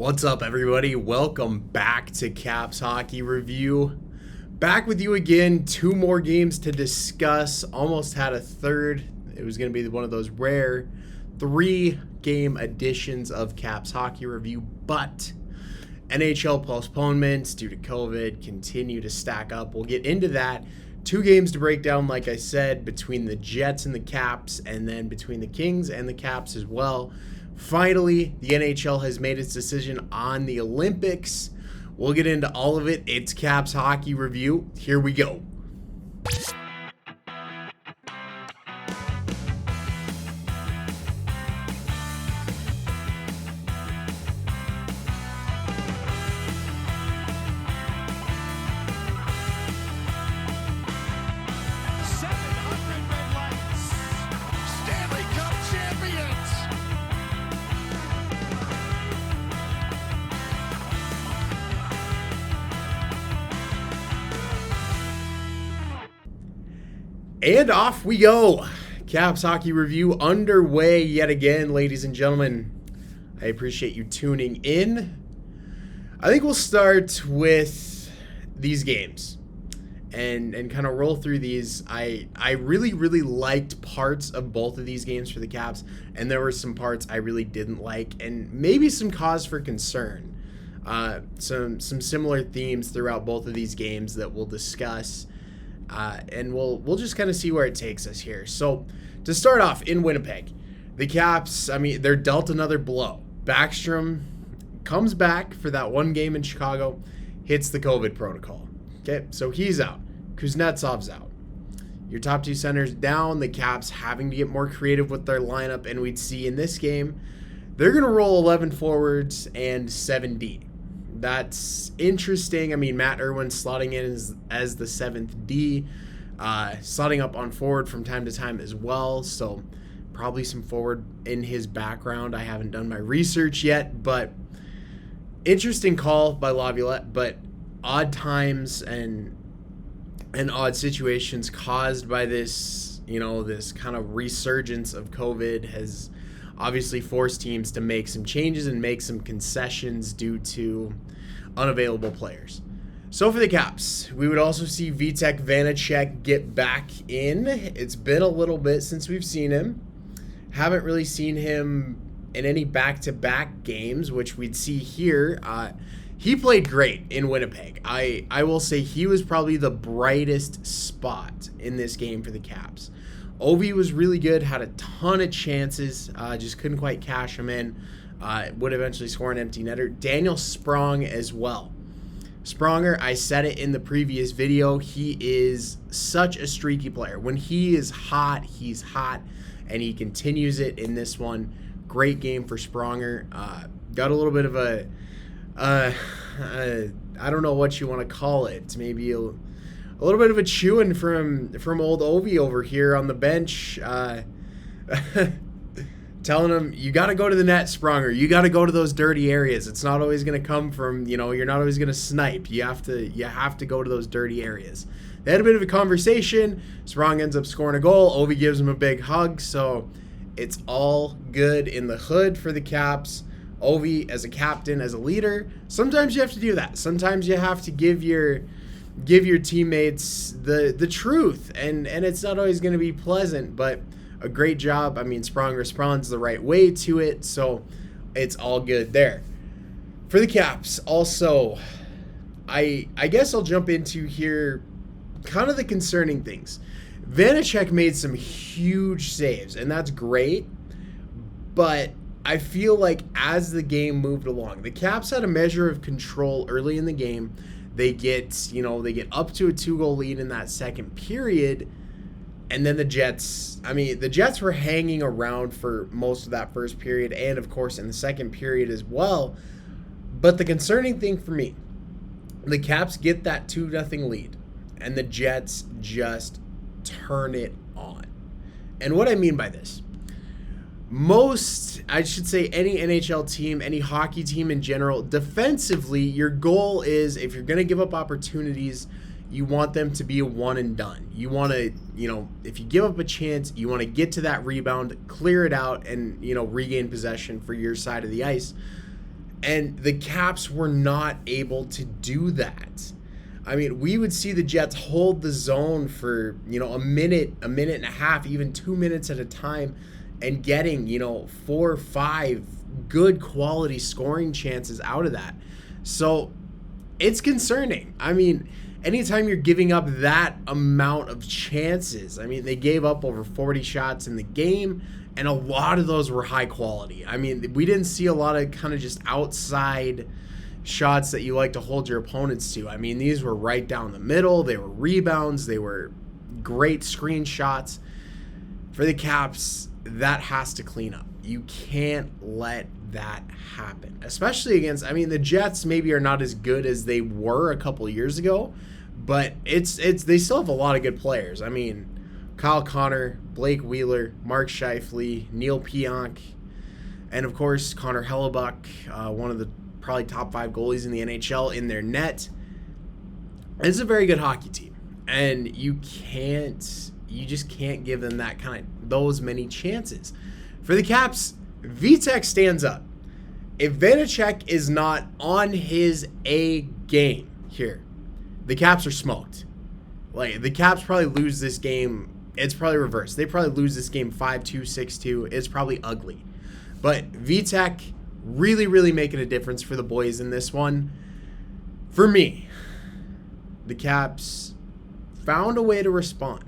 What's up, everybody? Welcome back to Caps Hockey Review. Back with you again. 2 more games to discuss. Almost had a third. It was going to be one of those rare 3-game editions of Caps Hockey Review, but NHL postponements due to COVID continue to stack up. We'll get into that. 2 games to break down, like I said, between the Jets and the Caps, and then between the Kings and the Caps as well. Finally, the NHL has made its decision on the Olympics. We'll get into all of it. It's Caps Hockey Review. Here we go. And off we go. Caps Hockey Review underway yet again, ladies and gentlemen. I appreciate you tuning in. I think we'll start with these games and kind of roll through these. I really liked parts of both of these games for the Caps, and there were some parts I really didn't like, and maybe some cause for concern. Some similar themes throughout both of these games that we'll discuss. And we'll just kind of see where it takes us here. So to start off, in Winnipeg, the Caps, they're dealt another blow. Backstrom comes back for that one game in Chicago, hits the COVID protocol. Okay, so he's out. Kuznetsov's out. Your top 2 centers down, the Caps having to get more creative with their lineup, and we'd see in this game, they're going to roll 11 forwards and 7D. That's interesting. Matt Irwin slotting in as the 7th D, slotting up on forward from time to time as well. So probably some forward in his background. I haven't done my research yet, but interesting call by Laviolette. But odd times and odd situations caused by this, this kind of resurgence of COVID has obviously forced teams to make some changes and make some concessions due to unavailable players. So for the Caps, we would also see Vitek Vanacek get back in. It's been a little bit since we've seen him. Haven't really seen him in any back-to-back games, which we'd see here. He played great in Winnipeg. I will say he was probably the brightest spot in this game for the Caps. Ovi was really good, had a ton of chances, just couldn't quite cash them in. Would eventually score an empty netter. Daniel Sprong as well. Spronger, I said it in the previous video, he is such a streaky player. When he is hot, he's hot, and he continues it in this one. Great game for Spronger. Got a little bit of I don't know what you want to call it, maybe a little bit of a chewing from old Ovi over here on the bench, telling him, you got to go to the net, Spronger. You got to go to those dirty areas. It's not always going to come from, you're not always going to snipe. You have to go to those dirty areas. They had a bit of a conversation. Sprong ends up scoring a goal. Ovi gives him a big hug. So it's all good in the hood for the Caps. Ovi, as a captain, as a leader, sometimes you have to do that. Sometimes you have to give your teammates the truth, and it's not always going to be pleasant, but a great job. Sprong responds the right way to it, so it's all good there. For the Caps, also, I guess I'll jump into here kind of the concerning things. Vanacek made some huge saves, and that's great, but I feel like as the game moved along, the Caps had a measure of control early in the game. They get up to a 2-goal lead in that second period, and then the Jets were hanging around for most of that first period, and of course in the second period as well. But the concerning thing for me, the Caps get that 2-0 lead, and the Jets just turn it on. And what I mean by this, any NHL team, any hockey team in general, defensively, your goal is, if you're going to give up opportunities, you want them to be a one and done. You want to, if you give up a chance, you want to get to that rebound, clear it out, and, regain possession for your side of the ice. And the Caps were not able to do that. I mean, we would see the Jets hold the zone for, a minute and a half, even 2 minutes at a time, and getting, 4 or 5 good quality scoring chances out of that. So it's concerning. I mean, anytime you're giving up that amount of chances, I mean, they gave up over 40 shots in the game, and a lot of those were high quality. I mean, we didn't see a lot of kind of just outside shots that you like to hold your opponents to. I mean, these were right down the middle. They were rebounds. They were great screen shots. For the Caps, that has to clean up. You can't let that happen, especially against, I mean, the Jets maybe are not as good as they were a couple years ago, but it's they still have a lot of good players. I mean, Kyle Connor, Blake Wheeler, Mark Scheifele, Neil Pionk, and of course Connor Hellebuck, one of the probably top 5 goalies in the NHL in their net. It's a very good hockey team, and you just can't give them those many chances. For the Caps, Vitek stands up. If Vanacek is not on his A game here, the Caps are smoked. Like, the Caps probably lose this game. It's probably reversed. They probably lose this game 5-2, 6-2. It's probably ugly. But Vitek really, really making a difference for the boys in this one. For me, the Caps found a way to respond.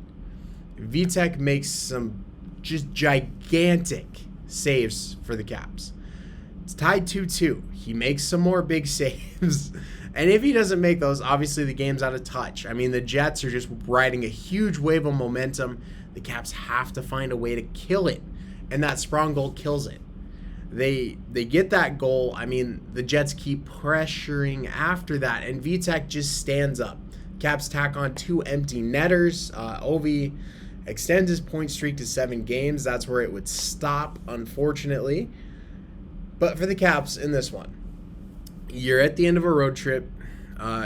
Vitek makes some just gigantic saves for the Caps. It's tied 2-2. He makes some more big saves. And if he doesn't make those, obviously the game's out of touch. I mean, the Jets are just riding a huge wave of momentum. The Caps have to find a way to kill it. And that Sprong goal kills it. They get that goal. I mean, the Jets keep pressuring after that. And Vitek just stands up. Caps tack on 2 empty netters. Ovi extends his point streak to 7 games. That's where it would stop, unfortunately. But for the Caps in this one, you're at the end of a road trip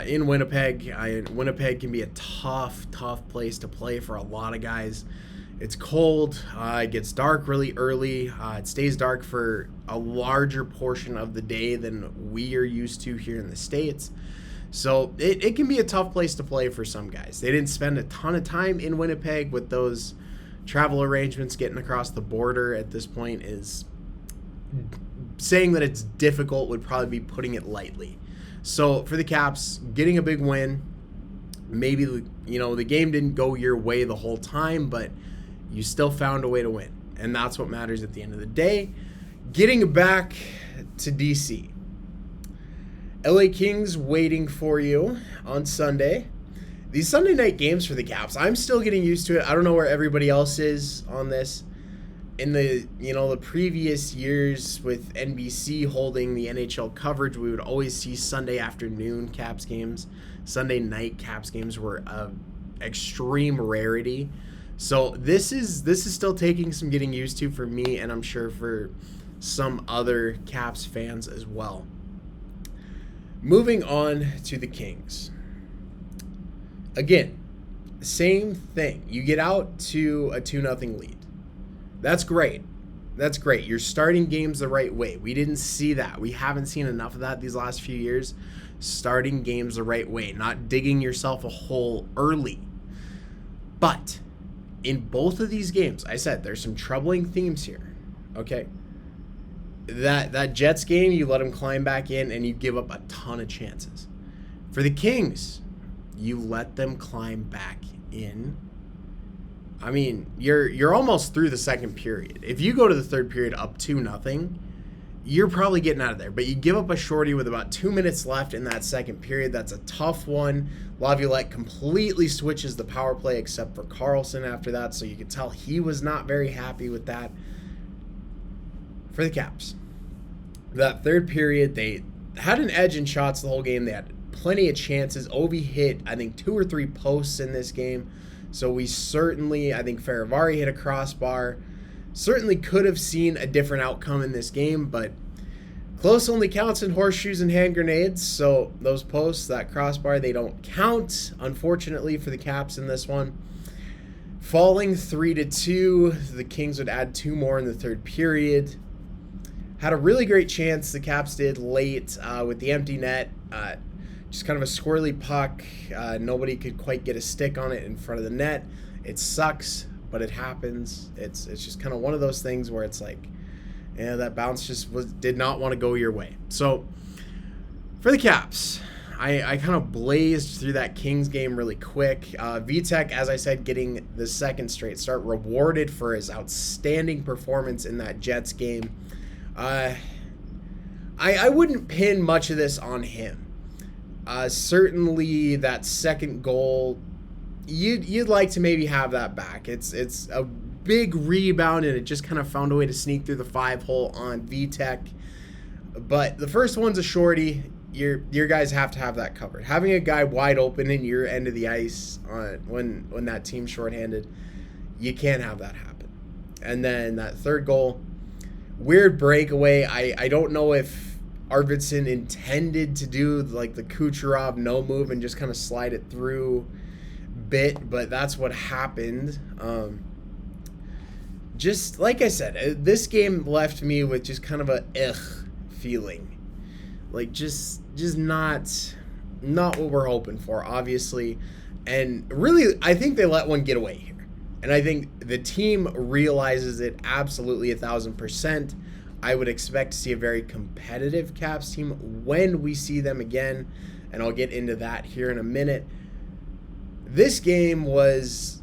in Winnipeg. Winnipeg can be a tough place to play for a lot of guys. It's cold. It gets dark really early. It stays dark for a larger portion of the day than we are used to here in the States. So it can be a tough place to play for some guys. They didn't spend a ton of time in Winnipeg with those travel arrangements. Getting across the border at this point is saying that it's difficult would probably be putting it lightly. So for the Caps, getting a big win, maybe, the game didn't go your way the whole time, but you still found a way to win. And that's what matters at the end of the day. Getting back to DC. LA Kings waiting for you on Sunday. These Sunday night games for the Caps, I'm still getting used to it. I don't know where everybody else is on this. In the previous years with NBC holding the NHL coverage, we would always see Sunday afternoon Caps games. Sunday night Caps games were an extreme rarity. So this is still taking some getting used to for me, and I'm sure for some other Caps fans as well. Moving on to the Kings. Again, same thing. You get out to a 2-0 lead. That's great. That's great. You're starting games the right way. We didn't see that. We haven't seen enough of that these last few years. Starting games the right way, not digging yourself a hole early. But in both of these games, I said there's some troubling themes here. Okay? That Jets game, you let them climb back in and you give up a ton of chances. For the Kings, you let them climb back in. I mean, you're almost through the second period. If you go to the third period up 2-0, you're probably getting out of there. But you give up a shorty with about 2 minutes left in that second period. That's a tough one. Laviolette completely switches the power play except for Carlson after that, so you could tell he was not very happy with that. For the Caps, that third period, they had an edge in shots the whole game. They had plenty of chances. Ovi hit, I think, 2 or 3 posts in this game. So we certainly, I think Faravari hit a crossbar. Certainly could have seen a different outcome in this game, but close only counts in horseshoes and hand grenades. So those posts, that crossbar, they don't count, unfortunately, for the Caps in this one. Falling 3-2, the Kings would add 2 more in the third period. Had a really great chance, the Caps did, late with the empty net. Just kind of a squirrely puck. Nobody could quite get a stick on it in front of the net. It sucks, but it happens. It's just kind of one of those things where it's like, yeah, that bounce just did not want to go your way. So for the Caps, I kind of blazed through that Kings game really quick. Vitek, as I said, getting the second straight start, rewarded for his outstanding performance in that Jets game. I wouldn't pin much of this on him. Certainly that second goal, you'd like to maybe have that back. It's a big rebound, and it just kind of found a way to sneak through the 5-hole on Vitek. But the first one's a shorty. Your guys have to have that covered. Having a guy wide open in your end of the ice when that team's shorthanded, you can't have that happen. And then that third goal, weird breakaway. I don't know if Arvidsson intended to do like the Kucherov no move and just kind of slide it through bit, but that's what happened. Just like I said, this game left me with just kind of a feeling. Like just not what we're hoping for, obviously. And really, I think they let one get away here. And I think the team realizes it absolutely 1,000%. I would expect to see a very competitive Caps team when we see them again, and I'll get into that here in a minute. This game was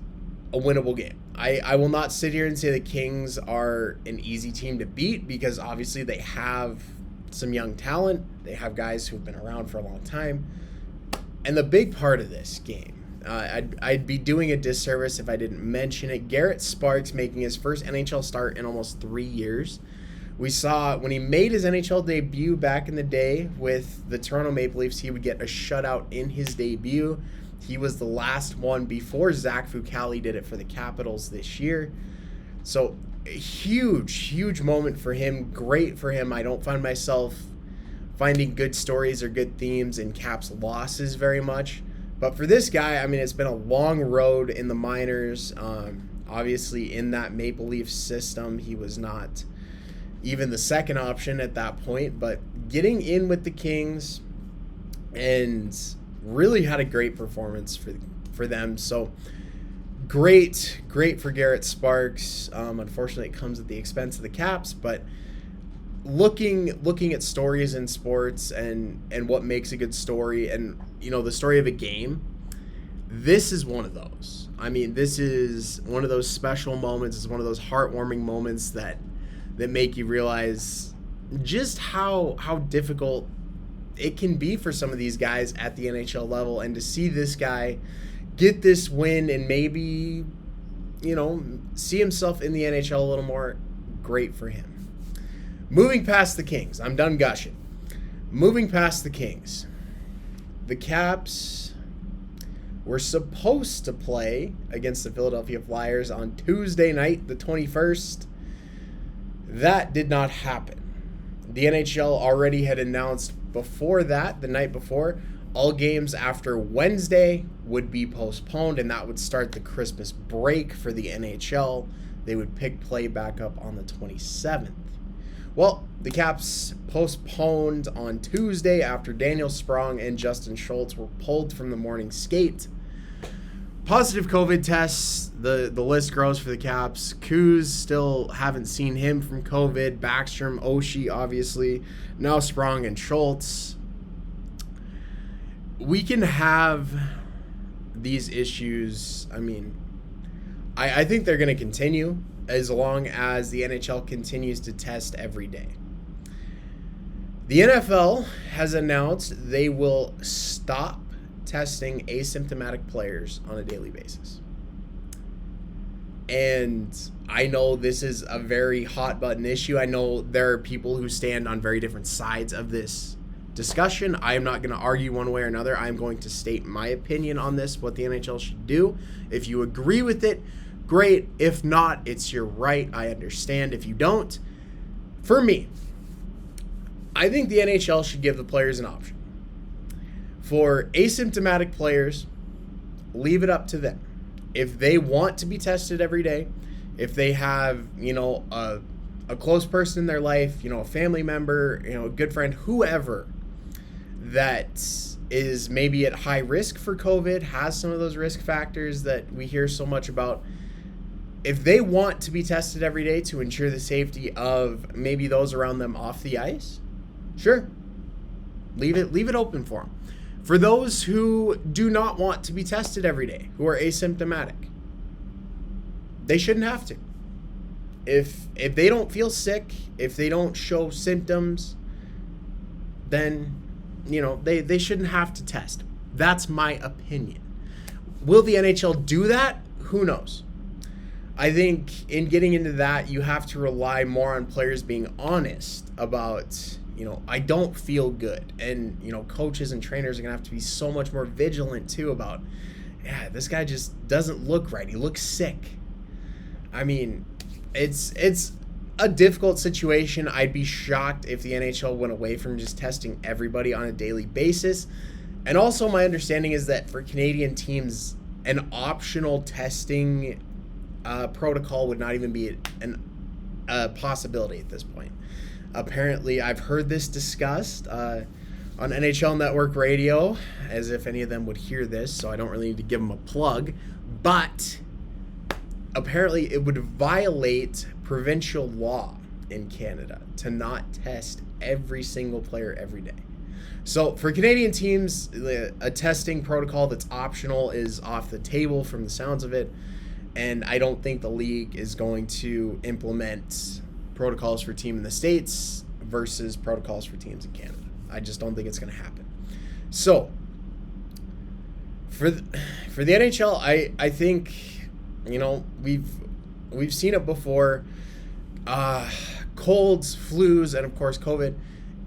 a winnable game. I will not sit here and say the Kings are an easy team to beat, because obviously they have some young talent. They have guys who've been around for a long time. And the big part of this game, I'd be doing a disservice if I didn't mention it. Garrett Sparks making his first NHL start in almost 3 years. We saw when he made his NHL debut back in the day with the Toronto Maple Leafs, he would get a shutout in his debut. He was the last one before Zach Fucale did it for the Capitals this year. So a huge moment for him. Great for him. I don't find myself finding good stories or good themes in Caps losses very much. But for this guy, I mean, it's been a long road in the minors. Obviously, in that Maple Leafs system, he was not even the second option at that point. But getting in with the Kings and really had a great performance for them. So great for Garrett Sparks. Unfortunately, it comes at the expense of the Caps, but looking at stories in sports and what makes a good story, and the story of a game, this is one of those. I mean, this is one of those special moments. It's one of those heartwarming moments that make you realize just how difficult it can be for some of these guys at the NHL level, and to see this guy get this win and maybe, see himself in the NHL a little more, great for him. Moving past the Kings, I'm done gushing. Moving past the Kings, the Caps were supposed to play against the Philadelphia Flyers on Tuesday night, the 21st. That did not happen. The NHL already had announced before that, the night before, all games after Wednesday would be postponed, and that would start the Christmas break for the NHL. They would pick play back up on the 27th. Well, the Caps postponed on Tuesday after Daniel Sprong and Justin Schultz were pulled from the morning skate. Positive COVID tests, the list grows for the Caps. Kuz, still haven't seen him from COVID. Backstrom, Oshie, obviously. Now Sprong and Schultz. We can have these issues. I mean, I think they're going to continue as long as the NHL continues to test every day. The NFL has announced they will stop testing asymptomatic players on a daily basis. And I know this is a very hot button issue. I know there are people who stand on very different sides of this discussion. I am not going to argue one way or another. I'm going to state my opinion on this, what the NHL should do. If you agree with it, great. If not, it's your right. I understand if you don't. For me, I think the NHL should give the players an option. For asymptomatic players, leave it up to them. If they want to be tested every day, if they have, a a close person in their life, a family member, a good friend, whoever that is maybe at high risk for COVID, has some of those risk factors that we hear so much about. If they want to be tested every day to ensure the safety of maybe those around them off the ice, sure, leave it open for them. For those who do not want to be tested every day, who are asymptomatic, they shouldn't have to. If they don't feel sick, if they don't show symptoms, then they shouldn't have to test. That's my opinion. Will the NHL do that? Who knows? I think in getting into that, you have to rely more on players being honest about, I don't feel good. And, coaches and trainers are going to have to be so much more vigilant too about, this guy just doesn't look right. He looks sick. I mean, it's a difficult situation. I'd be shocked if the NHL went away from just testing everybody on a daily basis. And also my understanding is that for Canadian teams, an optional testing protocol would not even be a possibility at this point. Apparently, I've heard this discussed on NHL Network Radio, as if any of them would hear this, so I don't really need to give them a plug. But apparently, it would violate provincial law in Canada to not test every single player every day. So for Canadian teams, a testing protocol that's optional is off the table from the sounds of it. And I don't think the league is going to implement protocols for team in the States versus protocols for teams in Canada. I just don't think it's going to happen. So for the NHL, I think, we've seen it before. Colds, flus, and of course COVID,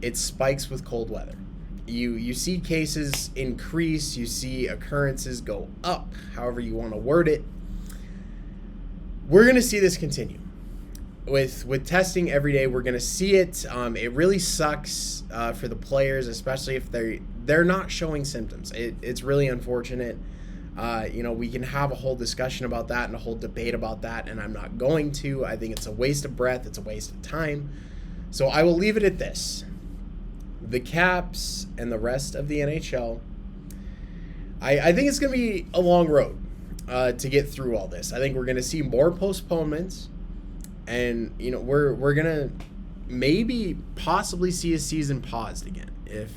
it spikes with cold weather. You see cases increase, you see occurrences go up, however you want to word it. We're going to see this continue. With testing every day, we're going to see it. It really sucks for the players, especially if they're not showing symptoms. It's really unfortunate. We can have a whole discussion about that and a whole debate about that, and I'm not going to. I think it's a waste of breath. It's a waste of time. So I will leave it at this. The Caps and the rest of the NHL, I think it's going to be a long road to get through all this. I think we're going to see more postponements, and we're going to maybe possibly see a season paused again if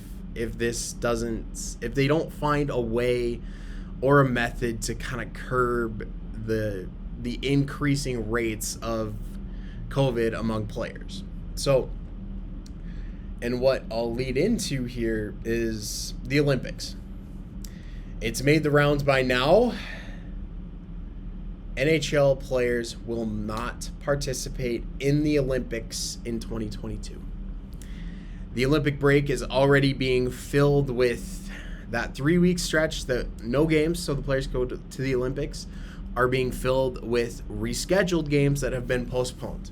they don't find a way or a method to kind of curb the increasing rates of COVID among players. So, and what I'll lead into here is the Olympics. It's made the rounds by now. NHL players will not participate in the Olympics in 2022. The Olympic break is already being filled with that 3-week stretch that no games, so the players go to the Olympics, are being filled with rescheduled games that have been postponed.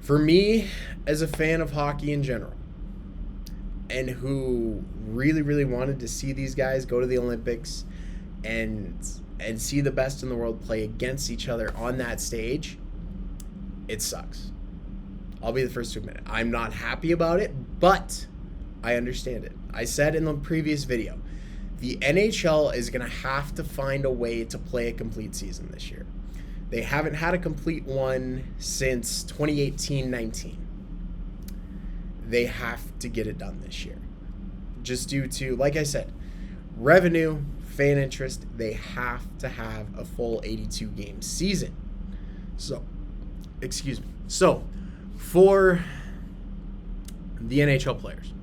For me, as a fan of hockey in general, and who really, really wanted to see these guys go to the Olympics and see the best in the world play against each other on that stage, it sucks. I'll be the first to admit it. I'm not happy about it, but I understand it. I said in the previous video, the NHL is going to have to find a way to play a complete season this year. They haven't had a complete one since 2018-19. They have to get it done this year. Just due to, like I said, revenue, fan interest, they have to have a full 82-game season. So, for the NHL players,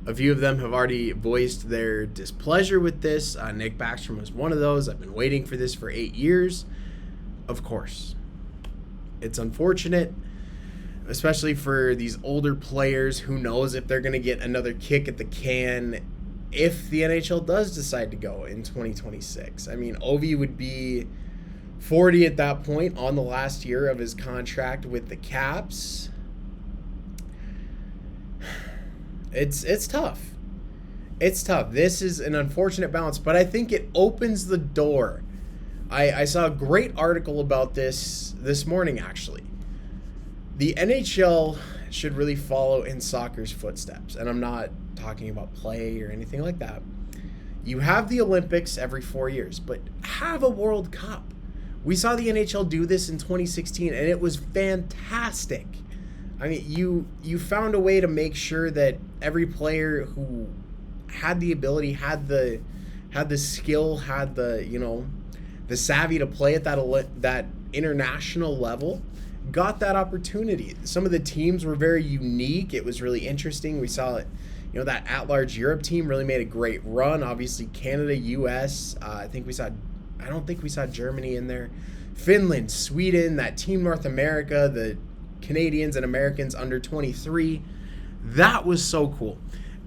a few of them have already voiced their displeasure with this. Nick Backstrom was one of those. I've been waiting for this for 8 years. Of course. It's unfortunate, especially for these older players. Who knows if they're going to get another kick at the can if the NHL does decide to go in 2026. I mean, Ovi would be 40 at that point, on the last year of his contract with the Caps. It's tough. It's tough. This is an unfortunate balance, but I think it opens the door I saw a great article about this morning, actually. The NHL should really follow in soccer's footsteps, and I'm not talking about play or anything like that. You have the Olympics every 4 years, but have a World Cup. We saw the NHL do this in 2016, and it was fantastic. I mean, you found a way to make sure that every player who had the ability, had the skill, had the savvy to play at that international level, got that opportunity. Some of the teams were very unique. It was really interesting. We saw it. That at-large Europe team really made a great run. Obviously, Canada, U.S. I don't think we saw Germany in there. Finland, Sweden, that Team North America, the Canadians and Americans under 23. That was so cool.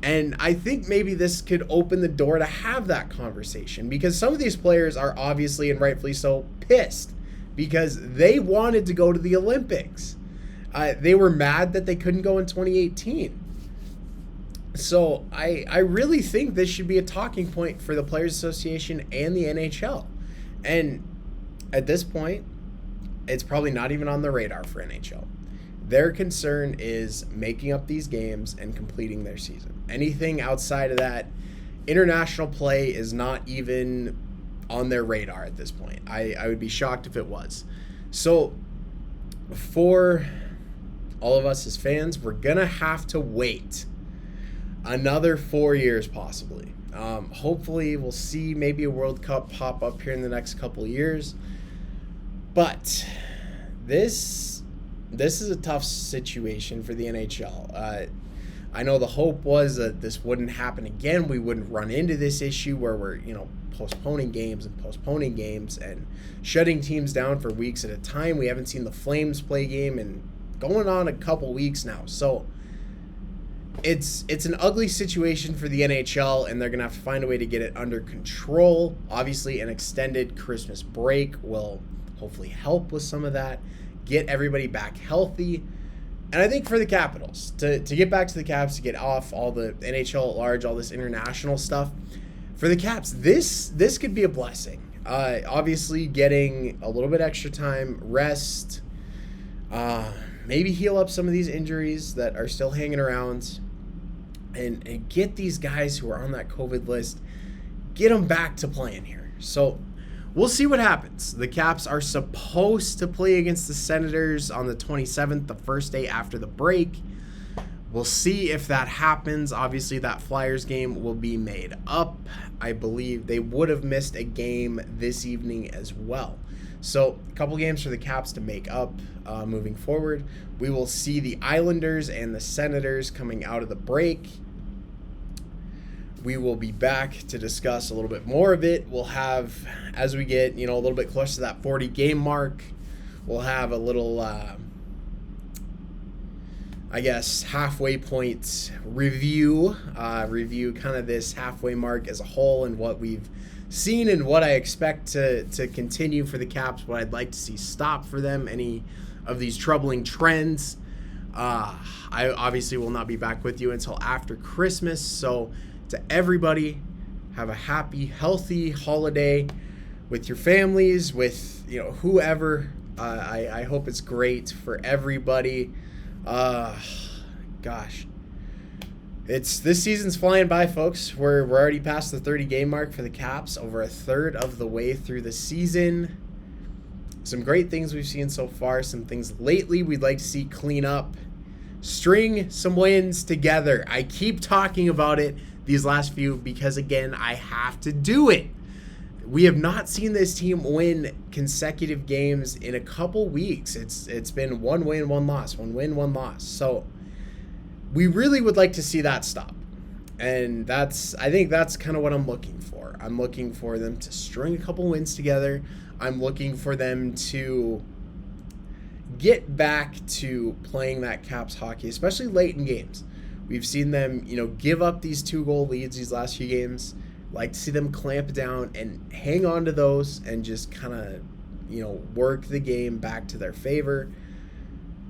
And I think maybe this could open the door to have that conversation, because some of these players are obviously, and rightfully so, pissed because they wanted to go to the Olympics. They were mad that they couldn't go in 2018. So I really think this should be a talking point for the Players Association and the NHL. And at this point, it's probably not even on the radar for NHL. Their concern is making up these games and completing their season. Anything outside of that, international play is not even on their radar at this point. I would be shocked if it was. So for all of us as fans, we're going to have to wait another 4 years possibly. Hopefully we'll see maybe a World Cup pop up here in the next couple of years. But this is a tough situation for the NHL. I know the hope was that this wouldn't happen again. We wouldn't run into this issue where we're, postponing games and shutting teams down for weeks at a time. We haven't seen the Flames play a game in going on a couple weeks now. So it's an ugly situation for the NHL, and they're going to have to find a way to get it under control. Obviously, an extended Christmas break will hopefully help with some of that, get everybody back healthy. And I think for the Capitals, to get back to the Caps, to get off all the NHL at large, all this international stuff, for the Caps, this could be a blessing. Obviously, getting a little bit extra time, rest, maybe heal up some of these injuries that are still hanging around, and get these guys who are on that COVID list, get them back to playing here. So we'll see what happens. The Caps are supposed to play against the Senators on the 27th, the first day after the break. We'll see if that happens. Obviously, that Flyers game will be made up. I believe they would have missed a game this evening as well. So a couple games for the Caps to make up moving forward. We will see the Islanders and the Senators coming out of the break. We will be back to discuss a little bit more of it. We'll have, as we get, a little bit closer to that 40 game mark, we'll have a little, halfway point review kind of this halfway mark as a whole and what we've seen and what I expect to continue for the Caps, what I'd like to see stop for them, any of these troubling trends. I obviously will not be back with you until after Christmas, so to everybody, have a happy, healthy holiday with your families, with whoever. I hope it's great for everybody. Gosh, this season's flying by, folks. We're already past the 30 game mark for the Caps, over a third of the way through the season. Some great things we've seen so far. Some things lately we'd like to see clean up. String some wins together. I keep talking about it these last few because, again, I have to do it. We have not seen this team win consecutive games in a couple weeks. It's been one win, one loss, one win, one loss. So we really would like to see that stop. And I think that's kind of what I'm looking for. I'm looking for them to string a couple wins together. I'm looking for them to get back to playing that Caps hockey, especially late in games. We've seen them, give up these 2-goal leads these last few games. Like to see them clamp down and hang on to those and just kind of, work the game back to their favor.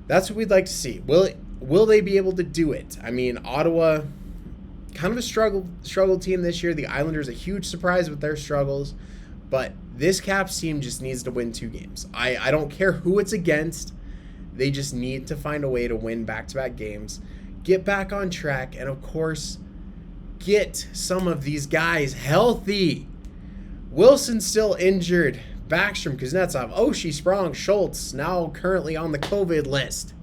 That's what we'd like to see. Will they be able to do it? I mean, Ottawa, kind of a struggle team this year. The Islanders, a huge surprise with their struggles. But this Caps team just needs to win 2 games. I don't care who it's against. They just need to find a way to win back-to-back games, get back on track, and of course, get some of these guys healthy. Wilson's still injured. Backstrom, Kuznetsov, Oshie, Sprong, Schultz, now currently on the COVID list.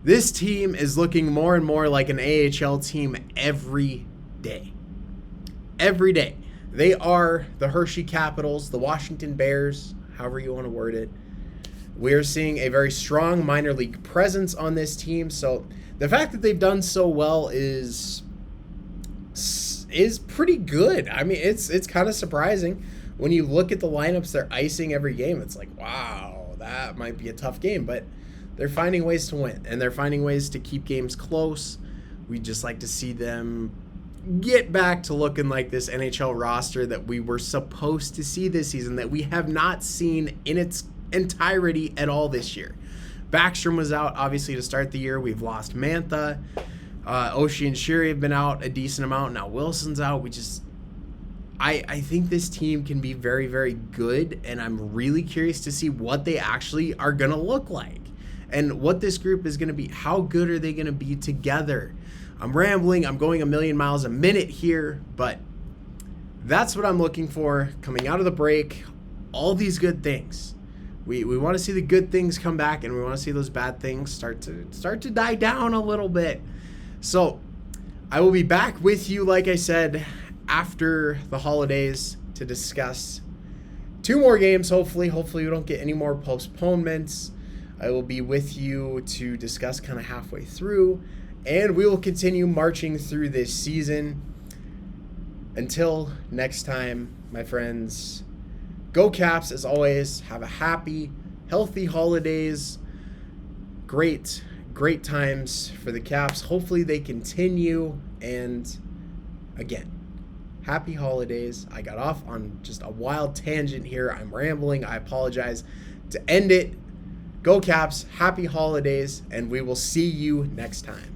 This team is looking more and more like an AHL team every day. Every day. They are the Hershey Capitals, the Washington Bears, however you want to word it. We're seeing a very strong minor league presence on this team. So the fact that they've done so well is pretty good. I mean, it's kind of surprising. When you look at the lineups they're icing every game, it's like, wow, that might be a tough game. But they're finding ways to win, and they're finding ways to keep games close. We just like to see them get back to looking like this NHL roster that we were supposed to see this season, that we have not seen in its entirety at all this year. Backstrom was out, obviously, to start the year. We've lost Mantha. Oshie and Sherry have been out a decent amount. Now Wilson's out. I think this team can be very, very good, and I'm really curious to see what they actually are going to look like and what this group is going to be. How good are they going to be together? I'm rambling. I'm going a million miles a minute here, but that's what I'm looking for coming out of the break. All these good things. We want to see the good things come back, and we want to see those bad things start to die down a little bit. So I will be back with you, like I said, after the holidays to discuss 2 more games, hopefully. Hopefully we don't get any more postponements. I will be with you to discuss kind of halfway through, and we will continue marching through this season. Until next time, my friends, go Caps. As always, have a happy, healthy holidays. Great times for the Caps. Hopefully they continue, and again, happy holidays. I got off on just a wild tangent here. I'm rambling. I apologize. To end it, go Caps, happy holidays, and we will see you next time.